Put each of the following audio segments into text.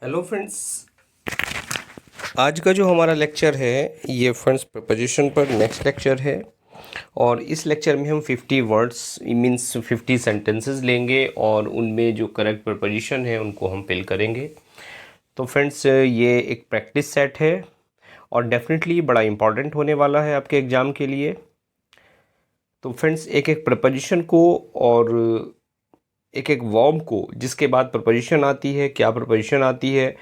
Hello friends, आज का जो हमारा लेक्चर है ये फ्रेंड्स प्रपोजिशन पर नेक्स्ट लेक्चर है। और इस लेक्चर में हम 50 वर्ड्स मीन्स 50 सेंटेंसेस लेंगे और उनमें जो करेक्ट प्रपोजिशन है उनको हम फिल करेंगे। तो फ्रेंड्स ये एक प्रैक्टिस सेट है और डेफिनेटली बड़ा इम्पॉर्टेंट होने वाला है आपके एग्ज़ाम के लिए। तो फ्रेंड्स एक एक प्रपोजिशन को और एक एक वर्ब को जिसके बाद प्रपोजिशन आती है, क्या प्रपोजिशन आती है,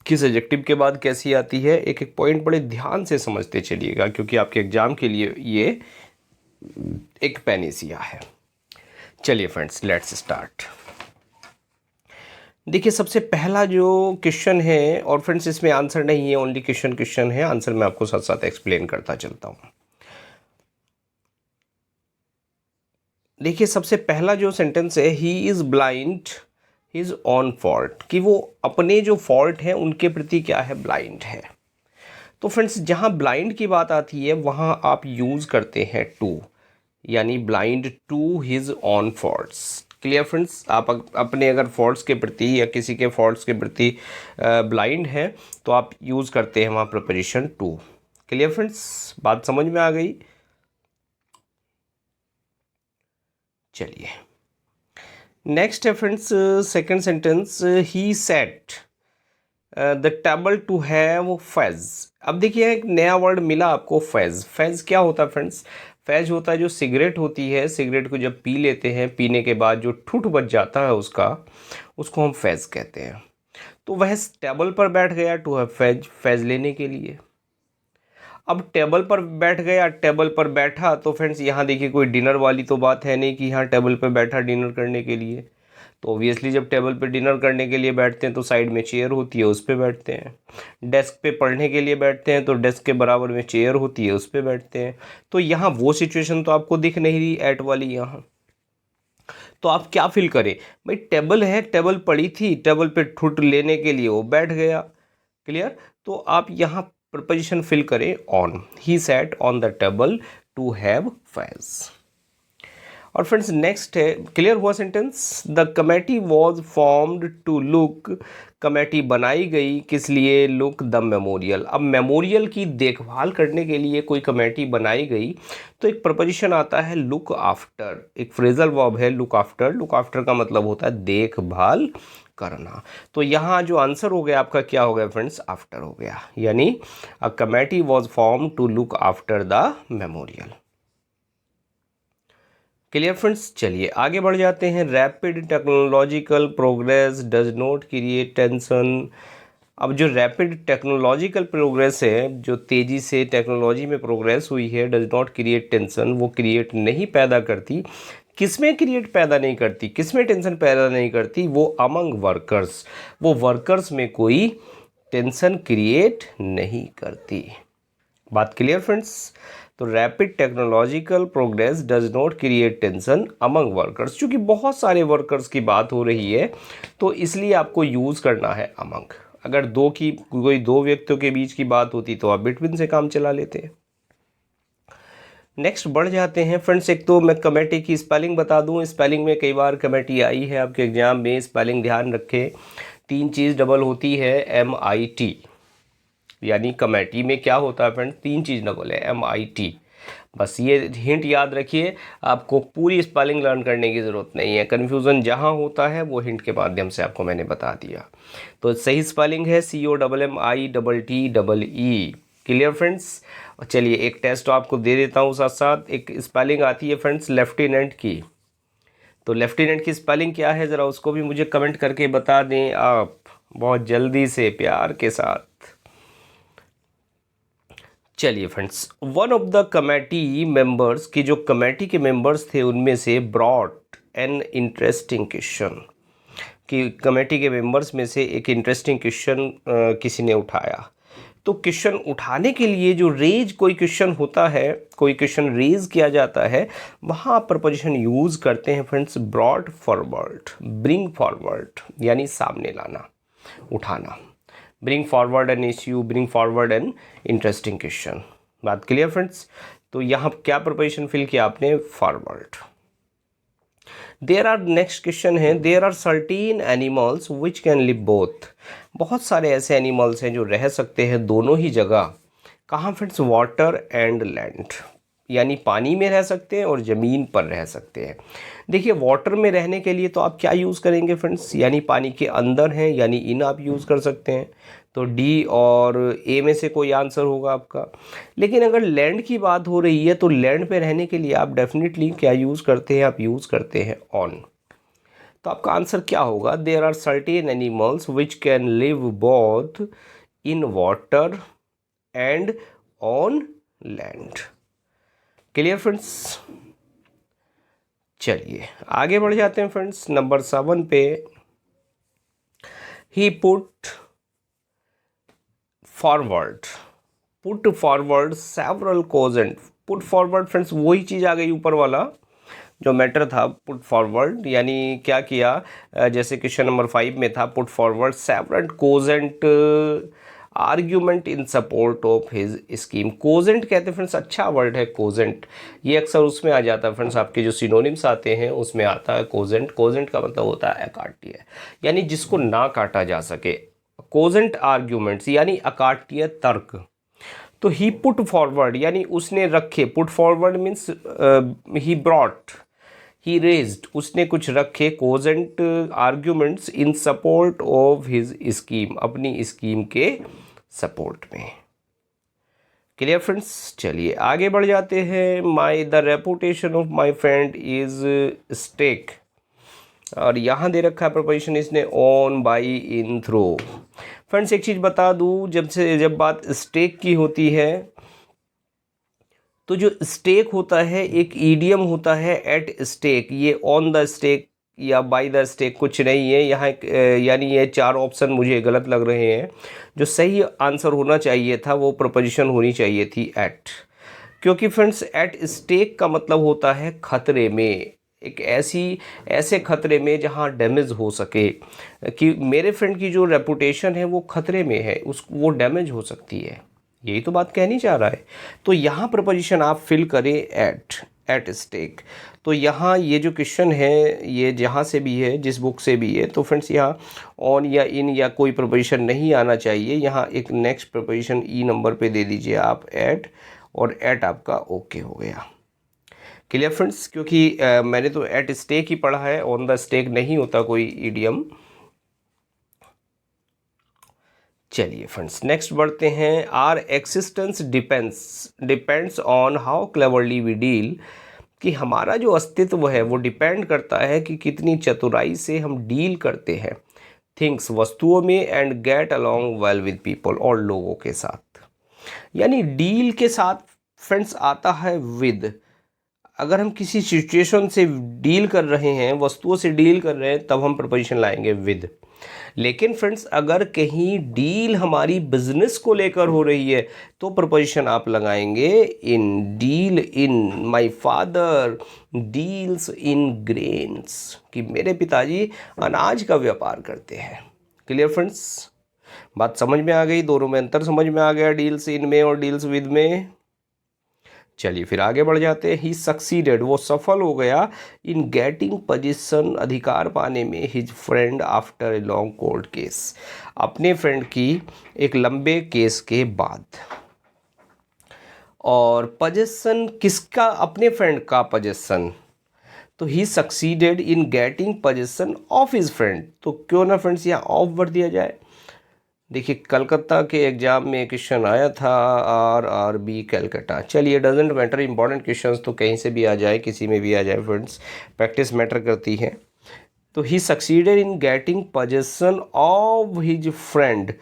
किस एडजेक्टिव के बाद कैसी आती है, एक एक पॉइंट बड़े ध्यान से समझते चलिएगा क्योंकि आपके एग्जाम के लिए ये एक पैनेसिया है। चलिए फ्रेंड्स लेट्स स्टार्ट। देखिए सबसे पहला जो क्वेश्चन है, और फ्रेंड्स इसमें आंसर नहीं है, ओनली क्वेश्चन है, आंसर मैं आपको साथ साथ एक्सप्लेन करता चलता हूँ। देखिए सबसे पहला जो सेंटेंस है, he is blind his on fault, कि वो अपने जो फॉल्ट हैं उनके प्रति क्या है, ब्लाइंड है। तो फ्रेंड्स जहाँ ब्लाइंड की बात आती है वहाँ आप यूज़ करते हैं टू, यानी blind to his own faults. Clear friends, आप अपने अगर फॉल्ट्स के प्रति या किसी के फॉल्ट्स के प्रति ब्लाइंड हैं तो आप यूज़ करते हैं वहाँ प्रपोजिशन टू। क्लियर फ्रेंड्स, बात समझ में आ गई। चलिए नेक्स्ट है friends second sentence, he set the table to have fads. अब देखिए एक नया वर्ड मिला आपको, फैज। फैज क्या होता है फ्रेंड्स? फैज होता है जो सिगरेट होती है, सिगरेट को जब पी लेते हैं, पीने के बाद जो ठूठ बच जाता है उसको हम फैज कहते हैं। तो वह टेबल पर बैठ गया टू हैव फैज, फैज लेने के लिए। अब टेबल पर बैठ गया, टेबल पर बैठा, तो फ्रेंड्स यहाँ देखिए कोई डिनर वाली तो बात है नहीं कि यहाँ टेबल पर बैठा डिनर करने के लिए। तो ऑब्वियसली जब टेबल पे डिनर करने के लिए बैठते हैं तो साइड में चेयर होती है, उस पर बैठते हैं। डेस्क पे पढ़ने के लिए बैठते हैं तो डेस्क के बराबर में चेयर होती है, उस पर बैठते हैं। तो यहाँ वो सिचुएशन तो आपको दिख नहीं रही एट वाली यहाँ। तो आप क्या फील करें भाई, टेबल है, टेबल पड़ी थी, टेबल पे ठुट लेने के लिए वो बैठ गया। क्लियर? तो आप यहाँ प्रपोजिशन फिल करें on, he sat on the table to have fads. और फ्रेंड्स नेक्स्ट है, क्लियर हुआ sentence? The committee was formed to look, committee बनाई गई किस लिए, लुक द मेमोरियल। अब मेमोरियल की देखभाल करने के लिए कोई कमेटी बनाई गई तो एक प्रपोजिशन आता है लुक आफ्टर, एक फ्रेजल वर्ब है लुक आफ्टर। लुक आफ्टर का मतलब होता है देखभाल करना। तो यहाँ जो आंसर हो गया आपका क्या हो गया फ्रेंड्स, आफ्टर हो गया, यानी a committee was form to look after the memorial. Clear friends, चलिए आगे बढ़ जाते हैं। Rapid technological progress does not create tension. अब जो रैपिड टेक्नोलॉजिकल प्रोग्रेस है, जो तेज़ी से टेक्नोलॉजी में प्रोग्रेस हुई है, डज नॉट क्रिएट टेंशन, वो क्रिएट नहीं पैदा करती। किसमें क्रिएट पैदा नहीं करती, किसमें टेंशन पैदा नहीं करती? वो अमंग वर्कर्स, वो वर्कर्स में कोई टेंशन क्रिएट नहीं करती। बात क्लियर फ्रेंड्स? तो rapid technological progress does not create tension among workers. चूँकि बहुत सारे वर्कर्स की बात हो रही है तो इसलिए आपको यूज़ करना है अमंग। अगर कोई दो व्यक्तियों के बीच की बात होती तो आप बिटवीन से काम चला लेते हैं। नेक्स्ट बढ़ जाते हैं फ्रेंड्स। एक तो मैं कमेटी की स्पेलिंग बता दूं, स्पेलिंग में कई बार कमेटी आई है आपके एग्जाम में, स्पेलिंग ध्यान रखें। 3 चीज़ डबल होती है, MIT, यानी कमेटी में क्या होता है फ्रेंड्स, 3 चीज़ डबल है, MIT। बस ये हिंट याद रखिए, आपको पूरी स्पेलिंग लर्न करने की ज़रूरत नहीं है, कन्फ्यूज़न जहाँ होता है वो हिंट के माध्यम से आपको मैंने बता दिया। तो सही स्पेलिंग है COMMITTEE। Clear friends? चलिए एक टेस्ट आपको दे देता हूँ साथ साथ। एक स्पेलिंग आती है फ्रेंड्स लेफ्टिनेंट की, तो लेफ्टिनेंट की स्पेलिंग क्या है ज़रा उसको भी मुझे कमेंट करके बता दें आप, बहुत जल्दी से, प्यार के साथ। चलिए friends, one of the committee members, की जो कमेटी के मेंबर्स थे उनमें से ब्रॉट एन इंटरेस्टिंग क्वेश्चन, कि कमेटी के मेंबर्स में से एक इंटरेस्टिंग क्वेश्चन किसी ने उठाया। तो क्वेश्चन उठाने के लिए जो रेज कोई क्वेश्चन होता है, कोई क्वेश्चन रेज किया जाता है, वहाँ आप प्रपोजिशन यूज़ करते हैं friends brought forward, bring forward, यानी सामने लाना, उठाना। Bring forward an issue, bring forward an interesting question. बात क्लियर फ्रेंड्स? तो यहाँ क्या प्रपोजिशन फिल किया आपने, forward. There are, next question है, there are certain animals which can live both. बहुत सारे ऐसे एनिमल्स हैं जो रह सकते हैं दोनों ही जगह। कहाँ फ्रेंड्स? वाटर एंड लैंड, यानी पानी में रह सकते हैं और ज़मीन पर रह सकते हैं। देखिए वाटर में रहने के लिए तो आप क्या यूज़ करेंगे फ्रेंड्स, यानी पानी के अंदर हैं, यानी इन आप यूज़ कर सकते हैं। तो डी और ए में से कोई आंसर होगा आपका। लेकिन अगर लैंड की बात हो रही है तो लैंड पे रहने के लिए आप डेफिनेटली क्या यूज़ करते हैं? आप यूज़ करते हैं ऑन। तो आपका आंसर क्या होगा? There are certain animals which can live both in water and on land. Clear friends? चलिए आगे बढ़ जाते हैं फ्रेंड्स। नंबर 7 पे, he put forward, put forward several cogent. Put forward friends वही चीज़ आ गई ऊपर वाला जो मैटर था, पुट फॉरवर्ड, यानी क्या किया, जैसे क्वेश्चन नंबर 5 में था, put forward several cogent argument in support of his scheme. Cogent कहते हैं फ्रेंड्स, अच्छा वर्ड है कोजेंट, ये अक्सर उसमें आ जाता है फ्रेंड्स, आपके जो सिनोनिम्स आते हैं उसमें आता है कोजेंट। कोजेंट का मतलब होता है अकाट्य, यानी जिसको ना काटा जा सके। कोजेंट आर्ग्यूमेंट्स यानी अकाट्य तर्क। तो ही पुट फॉरवर्ड यानी उसने रखे, put forward means he brought, he raised, उसने कुछ रखे cogent arguments in support of his scheme, अपनी स्कीम के सपोर्ट में। Clear friends? चलिए आगे बढ़ जाते हैं। My the reputation of my friend is stake, और यहाँ दे रखा है प्रपोजिशन इसने, on, by, in, through. Friends एक चीज़ बता दूँ, जब बात स्टेक की होती है तो जो स्टेक होता है एक ईडियम होता है, एट स्टेक। ये ऑन द स्टेक या बाय द स्टेक कुछ नहीं है यहाँ, यानी ये 4 ऑप्शन मुझे गलत लग रहे हैं। जो सही आंसर होना चाहिए था वो प्रपोजिशन होनी चाहिए थी एट, क्योंकि फ्रेंड्स एट स्टेक का मतलब होता है खतरे में, एक ऐसे खतरे में जहाँ डैमेज हो सके, कि मेरे फ्रेंड की जो रेपुटेशन है वो खतरे में है, वो डैमेज हो सकती है, यही तो बात कहनी चाह रहा है। तो यहाँ प्रपोजिशन आप फिल करें एट स्टेक। तो यहाँ ये जो क्वेश्चन है ये जहाँ से भी है, जिस बुक से भी है, तो फ्रेंड्स यहाँ ऑन या इन या कोई प्रपोजिशन नहीं आना चाहिए। यहाँ एक नेक्स्ट प्रपोजिशन ई नंबर पे दे दीजिए आप एट, और एट आपका ओके हो गया। Clear friends? क्योंकि मैंने तो एट स्टेक ही पढ़ा है, ऑन द स्टेक नहीं होता कोई ईडियम। चलिए फ्रेंड्स नेक्स्ट बढ़ते हैं। Our existence depends on how cleverly we deal, कि हमारा जो अस्तित्व है वो डिपेंड करता है कि कितनी चतुराई से हम डील करते हैं थिंग्स, वस्तुओं में, and get along well with people, और लोगों के साथ। यानी डील के साथ फ्रेंड्स आता है विद। अगर हम किसी सिचुएशन से डील कर रहे हैं, वस्तुओं से डील कर रहे हैं, तब हम प्रपोजिशन लाएंगे विद। लेकिन फ्रेंड्स अगर कहीं डील हमारी बिजनेस को लेकर हो रही है तो प्रपोजिशन आप लगाएंगे in. Deal in, my father deals in grains, कि मेरे पिताजी अनाज का व्यापार करते हैं। Clear friends? बात समझ में आ गई? दोनों में अंतर समझ में आ गया, डील्स इन में और डील्स विद में। चलिए फिर आगे बढ़ जाते हैं। ही सक्सीडेड, वो सफल हो गया, इन गेटिंग पोजीशन, अधिकार पाने में, his friend after a long court case, अपने फ्रेंड की एक लंबे केस के बाद। और पोजीशन किसका? अपने फ्रेंड का पोजीशन। तो he succeeded in getting position of his friend, तो क्यों ना फ्रेंड्स यहाँ ऑफ भर दिया जाए। देखिए कलकत्ता के एग्ज़ाम में क्वेश्चन आया था, RRB कलकत्ता। चलिए डजेंट मैटर, इंपॉर्टेंट क्वेश्चंस तो कहीं से भी आ जाए, किसी में भी आ जाए फ्रेंड्स, प्रैक्टिस मैटर करती है। तो he succeeded in getting possession of his friend,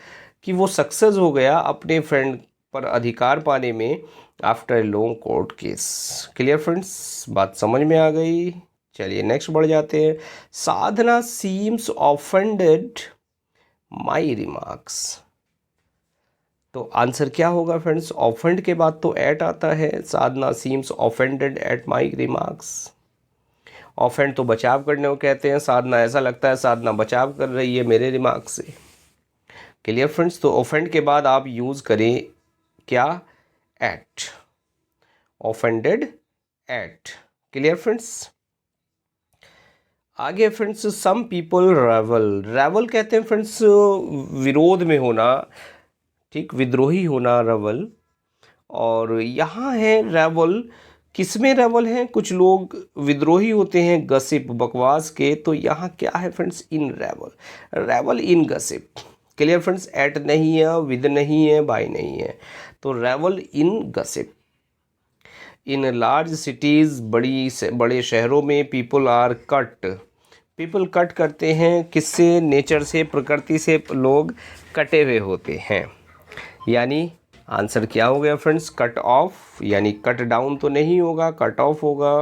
कि वो सक्सेस हो गया अपने फ्रेंड पर अधिकार पाने में, after a long court case. Clear friends? बात समझ में आ गई? चलिए नेक्स्ट बढ़ जाते हैं। साधना सीम्स ऑफेंडेड माई रिमार्क्स, तो आंसर क्या होगा फ्रेंड्स? ऑफेंड के बाद तो एट आता है। साधना seems offended at my remarks. Offend तो बचाव करने को कहते हैं, साधना ऐसा लगता है साधना बचाव कर रही है मेरे रिमार्क से। Clear friends? तो ऑफेंड के बाद आप यूज़ करें क्या? At, offended at. Clear friends? आगे friends some people revel, revel कहते हैं फ्रेंड्स विरोध में होना, ठीक, विद्रोही होना, रेवल। और यहाँ है रेवल, किसमें रेवल है, कुछ लोग विद्रोही होते हैं गसिप, बकवास के, तो यहाँ क्या है friends, in revel, revel in gossip. Clear friends, at नहीं है, विद नहीं है, बाय नहीं है, तो revel in gossip. In large cities, बड़े शहरों में, people are cut, people cut करते हैं, किससे, नेचर से, प्रकृति से लोग कटे हुए होते हैं। यानी आंसर क्या हो गया फ्रेंड्स, कट ऑफ, यानी कट डाउन तो नहीं होगा, कट ऑफ होगा,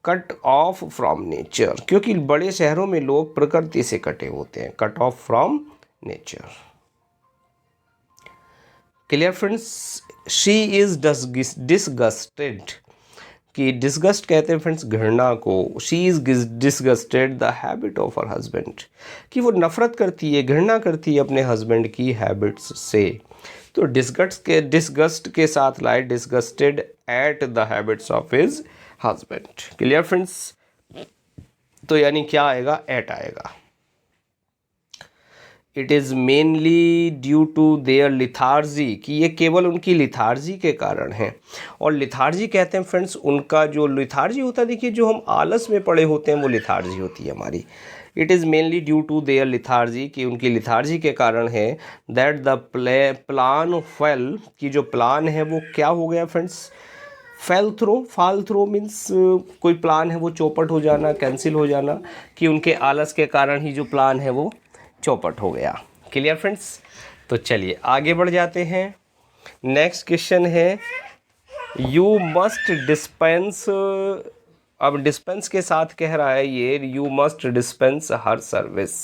कट ऑफ फ्रॉम नेचर, क्योंकि बड़े शहरों में लोग प्रकृति से कटे होते हैं, cut off from nature. Clear friends, she is disgusted, कि डिसगस्ट कहते हैं फ्रेंड्स घृणा को, she is disgusted the habit of her husband, कि वो नफरत करती है, घृणा करती है अपने हस्बैंड की हैबिट्स से। तो डिसगस्ट के साथ लाए disgusted at the habits of his husband. Clear friends, तो यानी क्या आएगा, एट आएगा। It is mainly due to their lethargy, कि ये केवल उनकी लिथार्जी के कारण है। और लिथार्जी कहते हैं फ्रेंड्स, उनका जो लिथार्जी होता है, देखिए जो हम आलस में पड़े होते हैं वो लिथार्जी होती है हमारी। It is mainly due to their lethargy, कि उनकी लिथार्जी के कारण है। दैट द प्लान फेल, कि जो प्लान है वो क्या हो गया फ्रेंड्स, फेल थ्रो, फाल थ्रो मीन्स कोई प्लान है वो चौपट हो जाना, कैंसिल हो जाना, कि उनके आलस के कारण ही जो प्लान है वो चौपट हो गया। क्लियर फ्रेंड्स, तो चलिए आगे बढ़ जाते हैं। नेक्स्ट क्वेश्चन है, यू मस्ट डिस्पेंस, अब डिस्पेंस के साथ कह रहा है ये, you must dispense her service,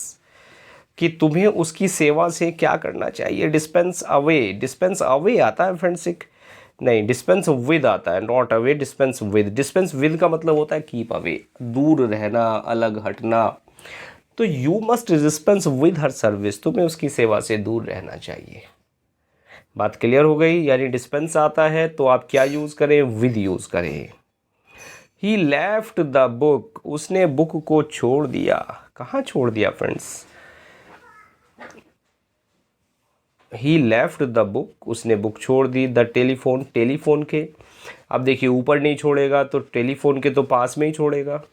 कि तुम्हें उसकी सेवा से क्या करना चाहिए। डिस्पेंस अवे आता है फ्रेंड्स, एक नहीं, डिस्पेंस विद आता है, not away, dispense with. Dispense with का मतलब होता है कीप अवे, दूर रहना, अलग हटना। तो you must dispense with her service, तुम्हें उसकी सेवा से दूर रहना चाहिए। बात क्लियर हो गई, यानी डिस्पेंस आता है तो आप क्या यूज़ करें, विद यूज़ करें। ही लेफ्ट द बुक, उसने बुक को छोड़ दिया, कहाँ छोड़ दिया friends, he left the book, उसने बुक छोड़ दी। द टेलीफोन, टेलीफोन के, अब देखिए ऊपर नहीं छोड़ेगा तो टेलीफोन के तो पास में ही छोड़ेगा।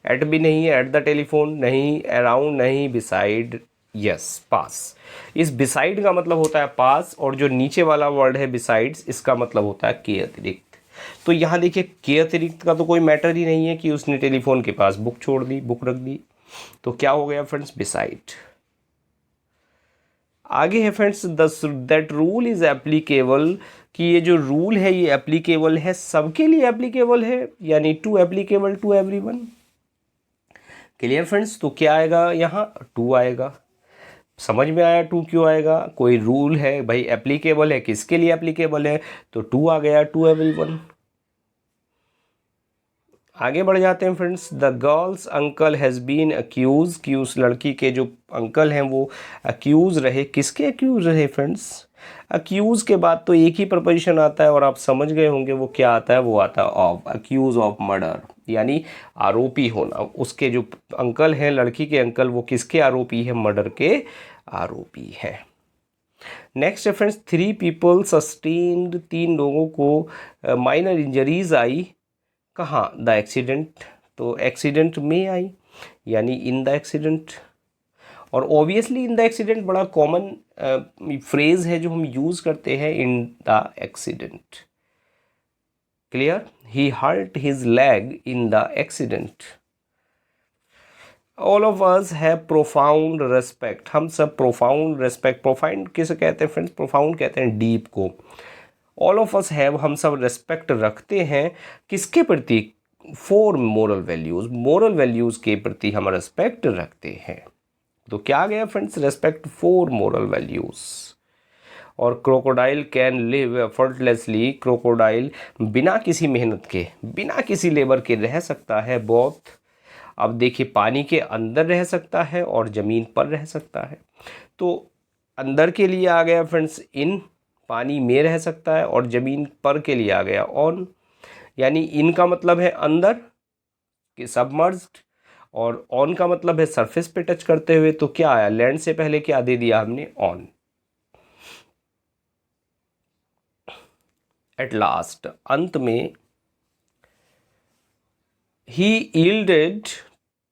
एट भी नहीं है, एट द टेलीफोन नहीं, अराउंड नहीं, बिसाइड, यस पास। इस बिसाइड का मतलब होता है पास, और जो नीचे वाला वर्ड है बिसाइड्स, इसका मतलब होता है के अतिरिक्त। तो यहाँ देखिए के अतिरिक्त का तो कोई मैटर ही नहीं है, कि उसने टेलीफोन के पास बुक छोड़ दी, बुक रख दी, तो क्या हो गया फ्रेंड्स, बिसाइड। आगे है friends, that rule is applicable, कि ये जो रूल है ये एप्लीकेबल है, सबके लिए एप्लीकेबल है, यानी to applicable to everyone. Clear friends, तो क्या आएगा यहाँ, टू आएगा। समझ में आया टू क्यों आएगा, कोई रूल है भाई, एप्लीकेबल है, किसके लिए एप्लीकेबल है, तो टू आ गया, टू एवरीवन। आगे बढ़ जाते हैं friends, the girls uncle has been accuse, कि उस लड़की के जो अंकल हैं वो अक्यूज़ रहे, किसके अक्यूज़ रहे फ्रेंड्स, अक्यूज़ के बाद तो एक ही प्रपोजिशन आता है और आप समझ गए होंगे वो क्या आता है, वो आता है ऑफ, अक्यूज़ ऑफ मर्डर, यानी आरोपी होना। उसके जो अंकल हैं, लड़की के अंकल, वो किसके आरोपी हैं, मर्डर के आरोपी हैं। नेक्स्ट है फ्रेंड्स, 3 पीपल सस्टेन्ड, 3 लोगों को माइनर इंजरीज आई, कहाँ, द एक्सीडेंट, तो एक्सीडेंट में आई, यानी इन द एक्सीडेंट। और ऑब्वियसली इन द एक्सीडेंट बड़ा कॉमन फ्रेज है जो हम यूज़ करते हैं, in the accident. Clear, he hurt his leg in the accident. All of us have profound respect, हम सब प्रोफाउंड रेस्पेक्ट, प्रोफाउंड किसे कहते हैं फ्रेंड्स, प्रोफाउंड कहते हैं डीप को। ऑल ऑफ अस हैव, हम सब रेस्पेक्ट रखते हैं, किसके प्रति, for moral values, moral values के प्रति हम रेस्पेक्ट रखते हैं। तो क्या आ गया friends, respect for moral values. और crocodile can live effortlessly, crocodile बिना किसी मेहनत के, बिना किसी लेबर के रह सकता है, बहुत। अब देखिए पानी के अंदर रह सकता है और ज़मीन पर रह सकता है, तो अंदर के लिए आ गया फ्रेंड्स इन, पानी में रह सकता है, और ज़मीन पर के लिए आ गया ऑन, यानी इन का मतलब है अंदर के सबमर्ज्ड, और ऑन का मतलब है सरफेस पे टच करते हुए, तो क्या आया, लैंड से पहले क्या दे दिया हमने, ऑन। एट लास्ट, अंत में, ही यील्डेड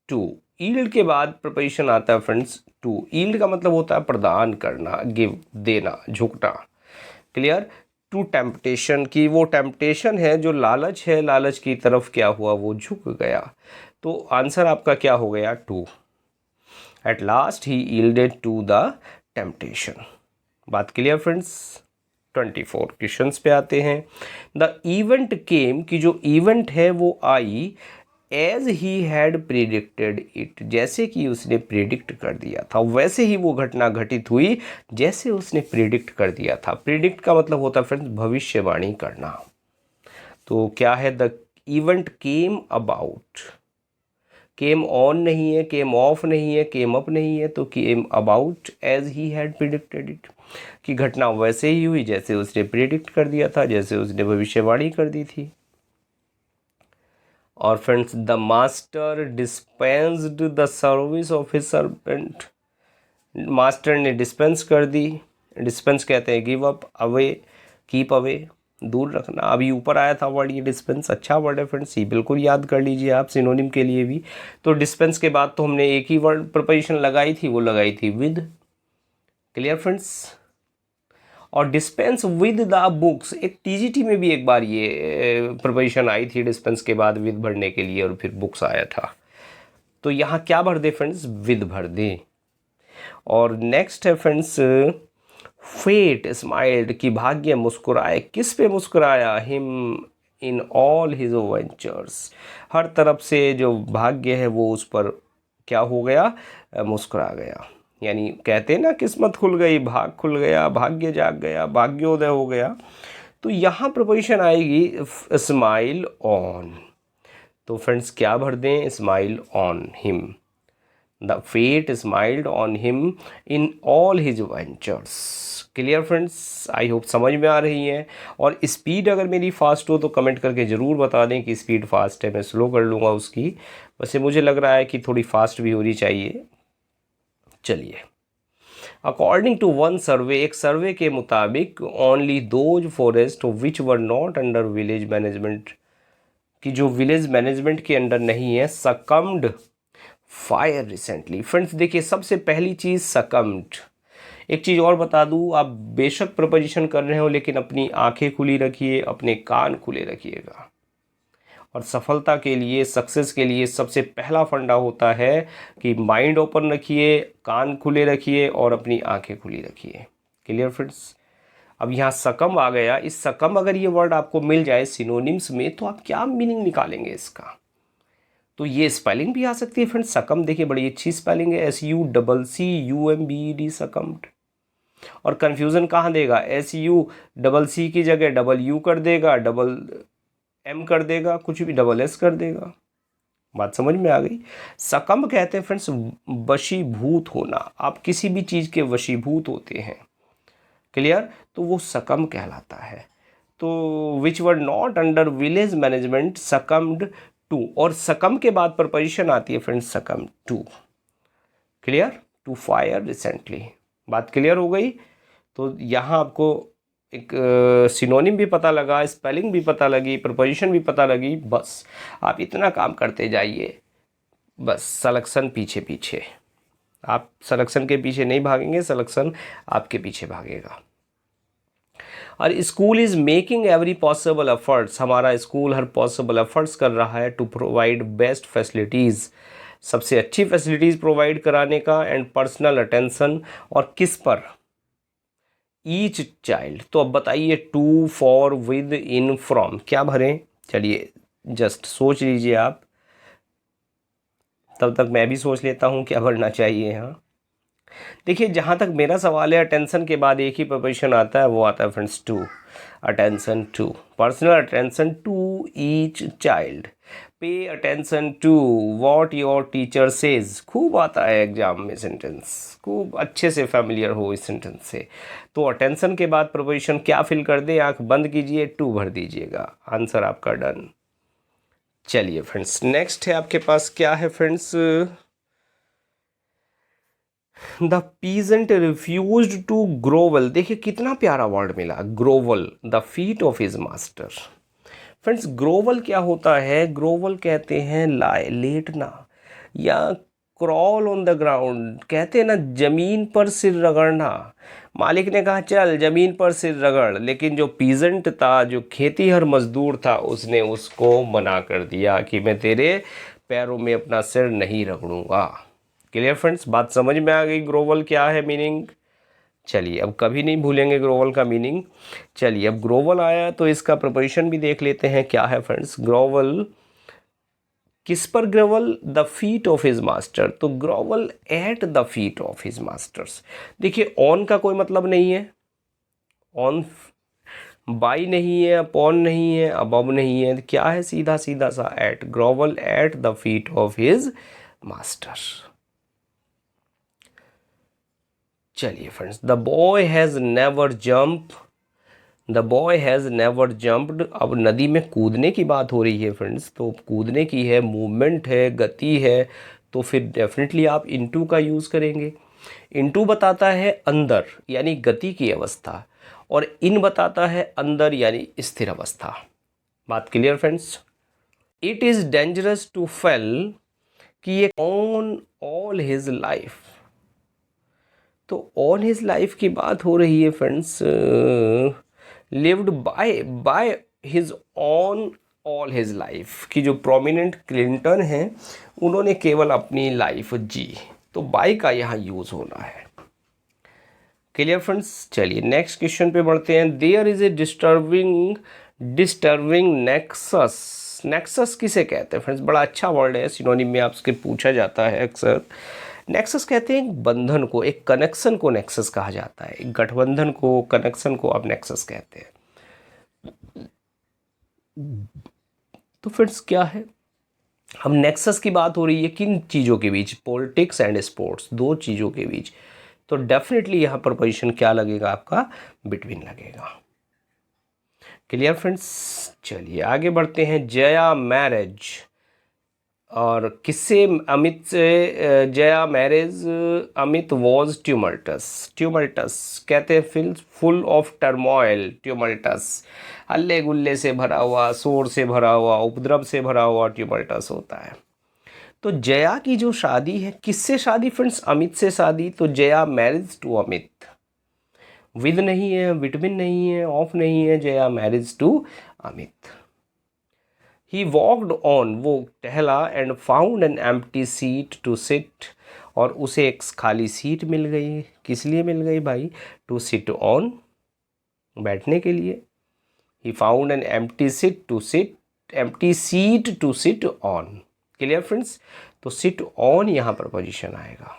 टू, यील्ड के बाद प्रपोजिशन आता है फ्रेंड्स टू। यील्ड का मतलब होता है प्रदान करना, गिव, देना, झुकना। क्लियर। टू टेम्पटेशन, की वो टेम्पटेशन है जो लालच है, लालच की तरफ क्या हुआ, वो झुक गया। तो आंसर आपका क्या हो गया, to. At last he yielded to the temptation. बात क्लियर फ्रेंड्स। 24 क्वेश्चंस पे आते हैं। द इवेंट केम, की जो इवेंट है वो आई, as he had predicted it, जैसे कि उसने प्रिडिक्ट कर दिया था, वैसे ही वो घटना घटित हुई जैसे उसने प्रिडिक्ट कर दिया था। प्रिडिक्ट का मतलब होता है फ्रेंड्स भविष्यवाणी करना। तो क्या है, the event came about, came on नहीं है, केम ऑफ नहीं है, केम अप नहीं है, तो came about as he had predicted it, कि घटना वैसे ही हुई जैसे उसने प्रिडिक्ट कर दिया था, जैसे उसने भविष्यवाणी कर दी थी। और friends, the master dispensed the service of his servant, master ने डिस्पेंस कर दी, डिस्पेंस कहते हैं give up, away, keep away, दूर रखना। अभी ऊपर आया था वर्ड ये डिस्पेंस, अच्छा वर्ड है फ्रेंड्स, ये बिल्कुल याद कर लीजिए आप सिनोनिम के लिए भी। तो डिस्पेंस के बाद तो हमने एक ही वर्ड प्रपोजिशन लगाई थी, वो लगाई थी विद। Clear friends. और डिस्पेंस विद द बुक्स, एक टीजीटी में भी एक बार ये प्रपोजिशन आई थी डिस्पेंस के बाद विद भरने के लिए, और फिर बुक्स आया था। तो यहाँ क्या भर दे फ्रेंड्स, विद भर दे। और नेक्स्ट है फ्रेंड्स, फेट स्माइल्ड, की भाग्य मुस्कुराए, किस पे मुस्कुराया, him in all his ventures, हर तरफ से जो भाग्य है वो उस पर क्या हो गया, मुस्कुरा गया। यानी कहते हैं ना, किस्मत खुल गई, भाग खुल गया, भाग्य जाग गया, भाग्योदय हो गया। तो यहाँ प्रपोजिशन आएगी स्माइल ऑन। तो फ्रेंड्स क्या भर दें, smile on him, the fate smiled on him in all his ventures. Clear friends, I hope समझ में आ रही है। और स्पीड अगर मेरी फास्ट हो तो कमेंट करके ज़रूर बता दें कि स्पीड फास्ट है, मैं स्लो कर लूँगा उसकी। वैसे मुझे लग रहा है कि थोड़ी फास्ट भी होनी चाहिए। चलिए, अकॉर्डिंग टू वन सर्वे, एक सर्वे के मुताबिक, only those forest which were not under village management, कि जो विलेज मैनेजमेंट के अंडर नहीं है, सकम्ड फायर रिसेंटली। फ्रेंड्स देखिए, सबसे पहली चीज़ सकम्ड। एक चीज़ और बता दूँ, आप बेशक प्रपोजिशन कर रहे हो लेकिन अपनी आंखें खुली रखिए, अपने कान खुले रखिएगा। और सफलता के लिए, सक्सेस के लिए सबसे पहला फंडा होता है कि माइंड ओपन रखिए, कान खुले रखिए और अपनी आंखें खुली रखिए। Clear friends. अब यहाँ सकम आ गया, इस सकम अगर ये वर्ड आपको मिल जाए सिनोनिम्स में तो आप क्या मीनिंग निकालेंगे इसका। तो ये स्पेलिंग भी आ सकती है फ्रेंड्स, सकम देखिए बड़ी अच्छी स्पेलिंग है, SUCCUMBED, सकम्ड। और कन्फ्यूज़न कहाँ देगा, SUCC की जगह WU कर देगा, M कर देगा, कुछ भी SS कर देगा। बात समझ में आ गई। सकम कहते हैं फ्रेंड्स वशीभूत होना, आप किसी भी चीज़ के वशीभूत होते हैं। क्लियर। तो वो सकम कहलाता है। तो which were not under village management succumbed to, और सकम के बाद प्रपोजिशन आती है friends succumb to. Clear, to fire recently. बात क्लियर हो गई। तो यहाँ आपको एक सिनोनिम भी पता लगा, स्पेलिंग भी पता लगी, प्रपोजिशन भी पता लगी। बस आप इतना काम करते जाइए, बस सिलेक्शन पीछे पीछे, आप सिलेक्शन के पीछे नहीं भागेंगे, सिलेक्शन आपके पीछे भागेगा। और school is making every possible efforts, हमारा स्कूल हर पॉसिबल एफर्ट्स कर रहा है टू प्रोवाइड बेस्ट फैसिलिटीज़, सबसे अच्छी फैसिलिटीज़ प्रोवाइड कराने का, एंड पर्सनल अटेंशन, और किस पर, ईच चाइल्ड। तो अब बताइए, to, for, with, in, from, क्या भरें। चलिए जस्ट सोच लीजिए आप, तब तक मैं भी सोच लेता हूँ क्या भरना चाहिए यहाँ। देखिए, जहाँ तक मेरा सवाल है, अटेंशन के बाद एक ही प्रपोजिशन आता है, वो आता है friends to, attention to, personal attention to each child, pay attention to what your teacher says. खूब आता है एग्जाम में सेंटेंस, खूब अच्छे से फैमिलियर हो इस सेंटेंस से। तो अटेंशन के बाद प्रपोजिशन क्या फिल कर दे, आंख बंद कीजिए, टू भर दीजिएगा, आंसर आपका डन। चलिए फ्रेंड्स, नेक्स्ट है आपके पास क्या है friends, the peasant refuse to grovel. देखिए कितना प्यारा वर्ड मिला, grovel, the feet of his master. Friends grovel क्या होता है, ग्रोवल कहते हैं लाए, लेटना, या क्रॉल ऑन द ग्राउंड, कहते हैं ना जमीन पर सिर रगड़ना। मालिक ने कहा चल जमीन पर सिर रगड़, लेकिन जो पीजेंट था, जो खेतीहर मजदूर था, उसने उसको मना कर दिया कि मैं तेरे पैरों में अपना सिर नहीं रगड़ूंगा। क्लियर फ्रेंड्स, बात समझ में आ गई ग्रोवल क्या है मीनिंग। चलिए अब कभी नहीं भूलेंगे ग्रोवल का मीनिंग। चलिए अब ग्रोवल आया तो इसका प्रिपरेशन भी देख लेते हैं क्या है फ्रेंड्स। ग्रोवल किस पर, grovel the feet of his master, तो grovel at the feet of his masters. देखिए ऑन का कोई मतलब नहीं है, ऑन बाई नहीं है, अपॉन नहीं है, अबव नहीं है, क्या है, सीधा सीधा सा at, grovel at the feet of his master. चलिए friends, the boy has never jump, the boy has never jumped. अब नदी में कूदने की बात हो रही है फ्रेंड्स, तो कूदने की है, मूवमेंट है, गति है, तो फिर डेफिनेटली आप इनटू का यूज़ करेंगे। इनटू बताता है अंदर यानी गति की अवस्था, और इन बताता है अंदर यानी स्थिर अवस्था। बात clear friends. It is dangerous to fail, कि ये ऑन ऑल हिज लाइफ, तो ऑन हिज लाइफ की बात हो रही है friends, lived by his own all his life, की जो प्रोमिनेंट क्लिंटन हैं उन्होंने केवल अपनी लाइफ जी, तो बाय का यहाँ यूज़ होना है। Clear friends. चलिए नेक्स्ट क्वेश्चन पे बढ़ते हैं। There is a disturbing nexus. Nexus किसे कहते हैं फ्रेंड्स, बड़ा अच्छा वर्ड है, सिनोनिम में आपसे पूछा जाता है अक्सर। नेक्सस कहते हैं एक बंधन को, एक कनेक्शन को नेक्सस कहा जाता है, एक गठबंधन को, कनेक्शन को आप नेक्सस कहते हैं। तो फ्रेंड्स क्या है, हम नेक्सस की बात हो रही है किन चीज़ों के बीच, पॉलिटिक्स एंड स्पोर्ट्स, दो चीज़ों के बीच, तो डेफिनेटली यहाँ पर पोजीशन क्या लगेगा आपका, बिटवीन लगेगा। Clear friends. चलिए आगे बढ़ते हैं। जया मैरिज, और किससे, अमित से जया मैरिज, अमित वॉज ट्यूमल्टस। ट्यूमल्टस कहते हैं फिल फुल ऑफ टर्मोइल, ट्यूमल्टस हल्ले गुल्ले से भरा हुआ, शोर से भरा हुआ, उपद्रव से भरा हुआ ट्यूमल्टस होता है। तो जया की जो शादी है, किससे शादी फ्रेंड्स, अमित से शादी, तो Jaya marriage to Amit, with नहीं है, विटमिन नहीं है, ऑफ नहीं है, Jaya marriage to Amit. He walked on, वो टहला, and found an empty seat to sit, और उसे एक खाली सीट मिल गई। किस लिए मिल गई भाई, टू सिट ऑन, बैठने के लिए। He found an empty seat to sit, empty seat to sit on. Clear friends, तो सिट ऑन यहाँ पर पोजीशन आएगा।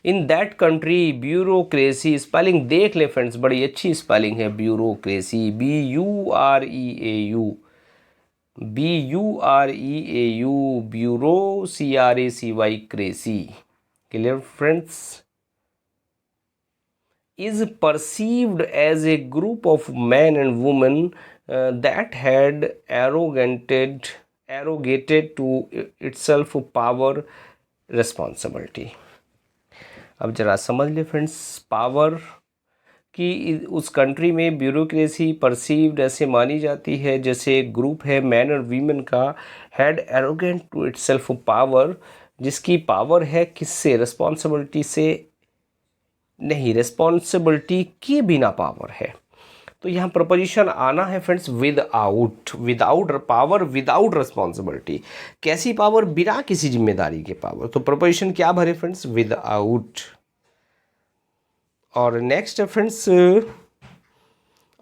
In that country bureaucracy, spelling देख ले फ्रेंड्स, बड़ी अच्छी स्पेलिंग है bureaucracy, BUREAU, BUREAU, bureau, CRACY, cracy. Clear friends. Is perceived as a group of man and women that had arrogated to itself power, responsibility. अब जरा समझ ले friends, power कि उस कंट्री में ब्यूरोक्रेसी परसीव्ड ऐसे मानी जाती है जैसे ग्रुप है मैन और वीमेन का, had arrogant to itself power, जिसकी पावर है किससे, रिस्पॉन्सिबिलिटी से नहीं, रिस्पॉन्सिबिलिटी के बिना पावर है। तो यहाँ प्रपोजिशन आना है friends without, without power, without responsibility. कैसी पावर, बिना किसी जिम्मेदारी के पावर, तो प्रपोजिशन क्या भरे फ्रेंड्स, विदाउट। और नेक्स्ट है friends,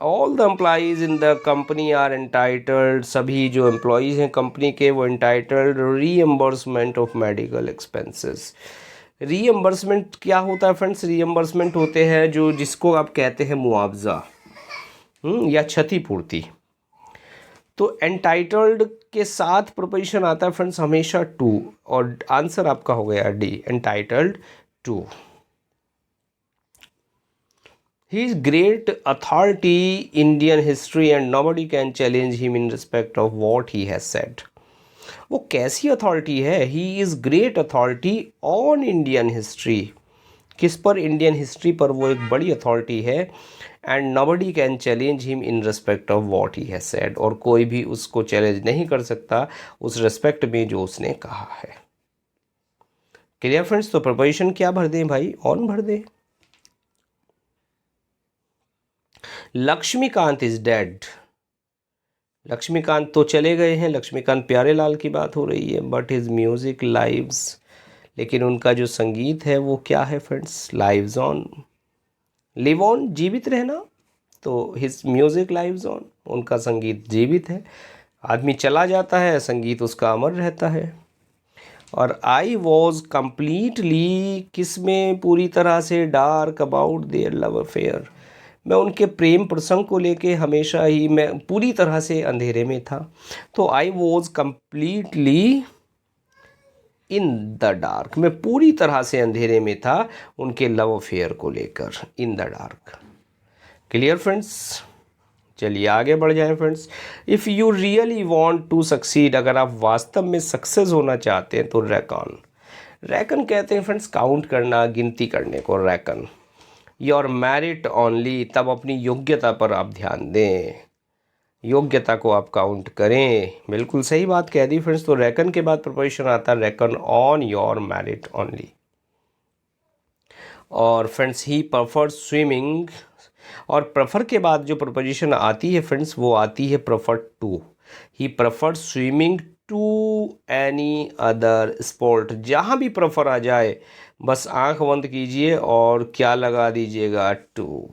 all the employees in the company are entitled, सभी जो एम्प्लॉइज़ हैं कंपनी के वो entitled reimbursement of medical expenses. Reimbursement क्या होता है फ्रेंड्स, रीएम्बर्समेंट होते हैं जो, जिसको आप कहते हैं मुआवजा या क्षतिपूर्ति। तो एंटाइटल्ड के साथ प्रोपोजिशन आता है फ्रेंड्स हमेशा टू, और आंसर आपका हो गया D, entitled to. He is great authority Indian history and nobody can challenge him in respect of what he has said. वो कैसी अथॉरिटी है? He is great authority on Indian history. किस पर? इंडियन हिस्ट्री पर वो एक बड़ी अथॉरिटी है। And nobody can challenge him in respect of what he has said, और कोई भी उसको चैलेंज नहीं कर सकता उस रिस्पेक्ट में जो उसने कहा है। Clear friends? तो प्रपोजिशन क्या भर दें भाई? ऑन भर दें। Laxmikant is dead. लक्ष्मीकांत तो चले गए हैं, लक्ष्मीकांत प्यारेलाल की बात हो रही है। बट हिज म्यूजिक लाइव्स, लेकिन उनका जो संगीत है वो क्या है friends? Lives on. Live on, जीवित रहना, तो हिज म्यूजिक लाइव्स ऑन, उनका संगीत जीवित है। आदमी चला जाता है, संगीत उसका अमर रहता है। और आई वॉज कम्प्लीटली, किस में? पूरी तरह से, dark about their love affair, मैं उनके प्रेम प्रसंग को लेके हमेशा ही मैं पूरी तरह से अंधेरे में था। तो I was completely in the dark, मैं पूरी तरह से अंधेरे में था उनके लव अफेयर को लेकर, in the dark. Clear friends? चलिए आगे बढ़ जाएं friends. If you really want to succeed, अगर आप वास्तव में सक्सेस होना चाहते हैं तो रैकन, रैकन कहते हैं फ्रेंड्स काउंट करना, गिनती करने को, रैकन। योर मेरिट ओनली, तब अपनी योग्यता पर आप ध्यान दें, योग्यता को आप काउंट करें। बिल्कुल सही बात कह दी फ्रेंड्स। तो रैकन के बाद प्रपोजिशन आता है reckon on your merit only. और फ्रेंड्स ही प्रेफर स्विमिंग, और प्रेफर के बाद जो प्रपोजिशन आती है फ्रेंड्स वो आती है prefer to. He prefer swimming to any other sport, जहाँ भी प्रेफर आ जाए बस आंख बंद कीजिए और क्या लगा दीजिएगा? Two.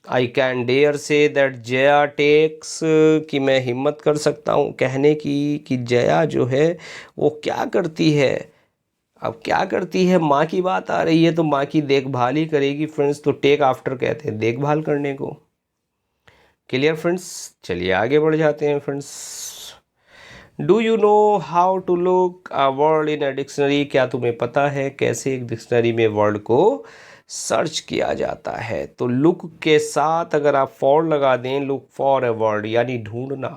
I can dare say that Jaya takes, कि मैं हिम्मत कर सकता हूँ कहने की कि जया जो है वो क्या करती है। अब क्या करती है? माँ की बात आ रही है तो माँ की देखभाल ही करेगी फ्रेंड्स। तो टेक आफ्टर कहते हैं देखभाल करने को। Clear friends? चलिए आगे बढ़ जाते हैं friends. Do you know how to look a word in a dictionary, क्या तुम्हें पता है कैसे एक डिक्शनरी में वर्ड को सर्च किया जाता है? तो लुक के साथ अगर आप फॉर लगा दें, लुक फॉर अ वर्ड यानी ढूंढना।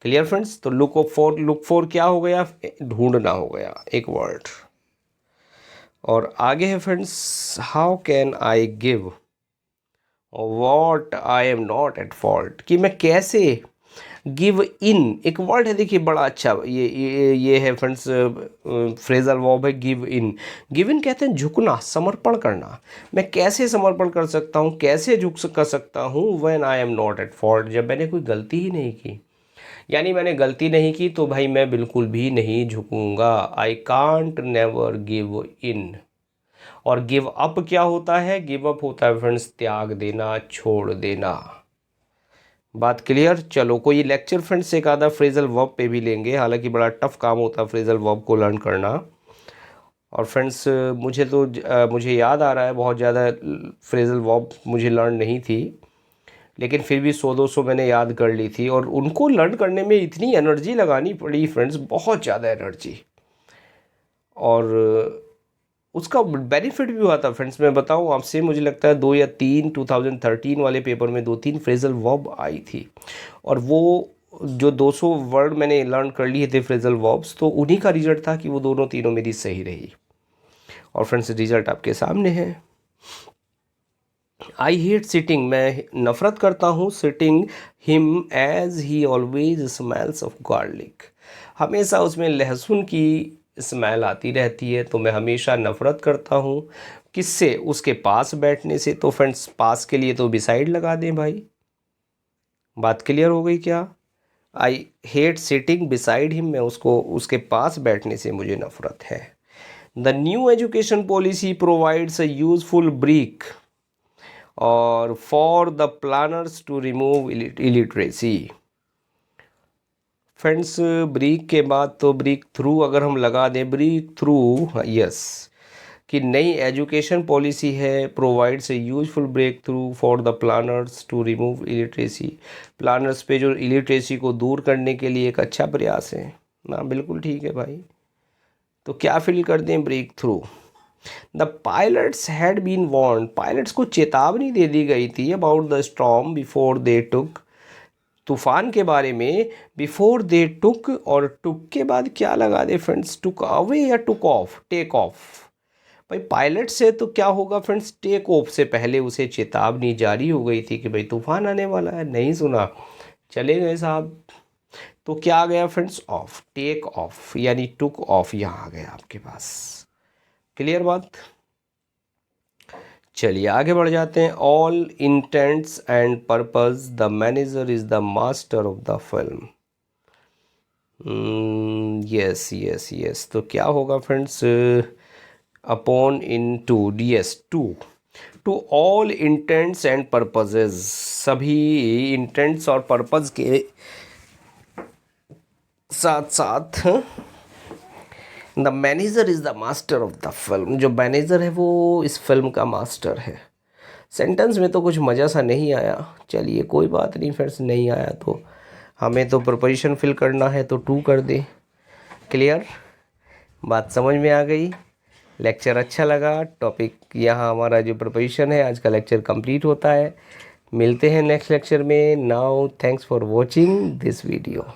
Clear friends? तो लुक फॉर क्या हो गया? ढूंढना हो गया एक वर्ड। और आगे है friends, how can I give what I am not at fault, कि मैं कैसे गिव इन, एक वर्ड है देखिए बड़ा अच्छा, ये है फ्रेंड्स फ्रेजल वर्ब है गिव इन। गिव इन कहते हैं झुकना, समर्पण करना। मैं कैसे समर्पण कर सकता हूँ, कैसे कर सकता हूँ? When I am not at fault, जब मैंने कोई गलती ही नहीं की। यानी मैंने गलती नहीं की तो भाई मैं बिल्कुल भी नहीं झुकूंगा। I can't never give in. और गिव अप क्या होता है? गिव अप होता है फ्रेंड्स त्याग देना, छोड़ देना। बात क्लियर? चलो कोई लेक्चर फ्रेंड्स एक आधा फ्रेजल वर्ब पे भी लेंगे, हालांकि बड़ा टफ काम होता है फ्रेजल वर्ब को लर्न करना। और फ्रेंड्स मुझे याद आ रहा है बहुत ज़्यादा फ्रेजल वर्ब मुझे लर्न नहीं थी, लेकिन फिर भी 100-200 मैंने याद कर ली थी। और उनको लर्न करने में इतनी एनर्जी लगानी पड़ी फ्रेंड्स, बहुत ज़्यादा एनर्जी। और उसका बेनिफिट भी हुआ था फ्रेंड्स। मैं बताऊं आपसे, मुझे लगता है 2 या 3 2013 वाले पेपर में 2-3 फ्रेजल वर्ब आई थी। और वो जो 200 वर्ड मैंने लर्न कर लिए थे फ्रेजल वर्ब्स, तो उन्हीं का रिजल्ट था कि वो दोनों तीनों मेरी सही रही। और फ्रेंड्स रिजल्ट आपके सामने है। आई हेट सिटिंग, मैं नफ़रत करता हूँ sitting him as he always smells of garlic, हमेशा उसमें लहसुन की स्मेल आती रहती है, तो मैं हमेशा नफ़रत करता हूँ किससे? उसके पास बैठने से। तो फ्रेंड्स पास के लिए तो बिसाइड लगा दें भाई। बात क्लियर हो गई क्या? I hate sitting beside him, मैं उसको उसके पास बैठने से मुझे नफ़रत है। The new education policy provides a useful break और for the planners to remove illiteracy. Friends break के बाद तो ब्रेक थ्रू अगर हम लगा दें, ब्रेक थ्रू, यस, कि नई एजुकेशन पॉलिसी है provides a useful breakthrough for the planners to remove illiteracy, planners पे जो इलिटरेसी को दूर करने के लिए एक अच्छा प्रयास है ना। बिल्कुल ठीक है भाई। तो क्या फिल कर दें? Break through. The pilots had been warned, pilots को चेतावनी दे दी गई थी about the storm before they took, तूफान के बारे में, बिफोर दे टुक, और टुक के बाद क्या लगा दे फ्रेंड्स, टुक अवे या टुक ऑफ, टेक ऑफ। भाई पायलट से तो क्या होगा फ्रेंड्स, टेक ऑफ से पहले उसे चेतावनी जारी हो गई थी कि भाई तूफान आने वाला है, नहीं सुना, चले गए साहब। तो क्या आ गया फ्रेंड्स, ऑफ, टेक ऑफ यानी टुक ऑफ यहाँ आ गया आपके पास। क्लियर बात। चलिए आगे बढ़ जाते हैं। All intents and purpose the manager is the master of the film. Yes yes yes, तो क्या होगा friends, upon in to, yes to all intents and purposes, सभी इंटेंट्स और पर्पज के साथ साथ the manager is the master of the film, जो manager है वो इस फिल्म का मास्टर है। सेंटेंस में तो कुछ मज़ा सा नहीं आया, चलिए कोई बात नहीं फ्रेंड्स, नहीं आया तो हमें तो प्रिपरेशन फिल करना है तो 2 कर दे। क्लियर, बात समझ में आ गई। लेक्चर अच्छा लगा, टॉपिक यहाँ हमारा जो प्रिपरेशन है आज का लेक्चर कंप्लीट होता है। मिलते हैं नेक्स्ट लेक्चर में। Now thanks for watching this video.